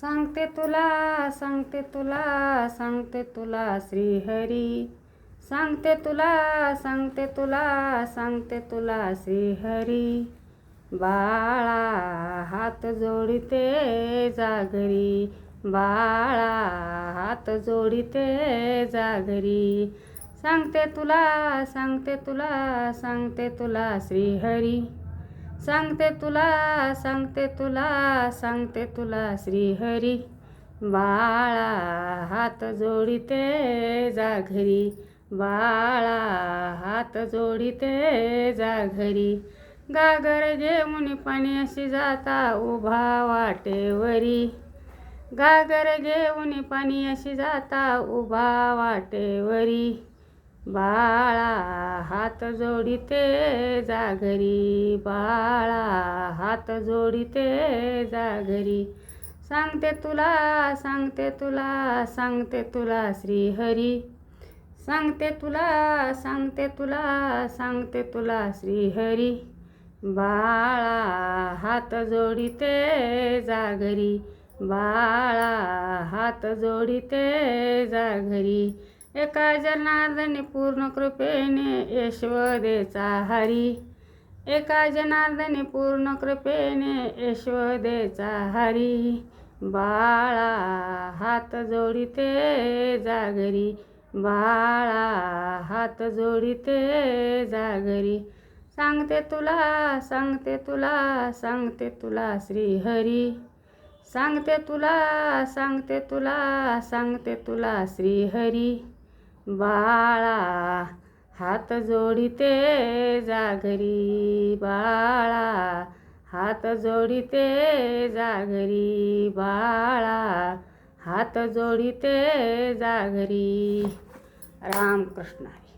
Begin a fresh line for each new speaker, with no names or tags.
सांगते तुला सांगते तुला सांगते तुला श्रीहरी, सांगते तुला सांगते तुला सांगते तुला श्रीहरी. बाळा हात जोडिते जागरी, बाळा हात जोडिते जागरी. सांगते तुला सांगते तुला सांगते तुला श्रीहरी, सांगते तुला सांगते तुला सांगते तुला श्रीहरी. बाळा हात जोडिते जागरी, बाळा हात जोडिते जागरी. गागर घेऊन पाण्याशी जाता उभा वाटेवरी, गागर घेऊन पाण्याशी जाता उभा वाटेवरी. बाळा हात जोडिते जागरी, बाळा हात जोडिते जागरी. सांगते तुला सांगते तुला सांगते तुला श्रीहरी, सांगते तुला सांगते तुला सांगते तुला श्रीहरी. बाळा हात जोडिते जागरी, बाळा हात जोडिते जागरी. एका जनार्दनी पूर्ण कृपेने यशोदेचा हरी, एका जनार्दनी पूर्ण कृपेने यशोदेचा हरी. बाळा हात जोडिते जागरी, बाळा हात जोडिते जागरी. सांगते तुला सांगते तुला सांगते तुला श्रीहरी, सांगते तुला सांगते तुला सांगते तुला श्रीहरी. बाळा हात जोडिते जागरी, बाळा हात जोडिते जागरी, बाळा हात जोडिते जागरी. रामकृष्ण हरी.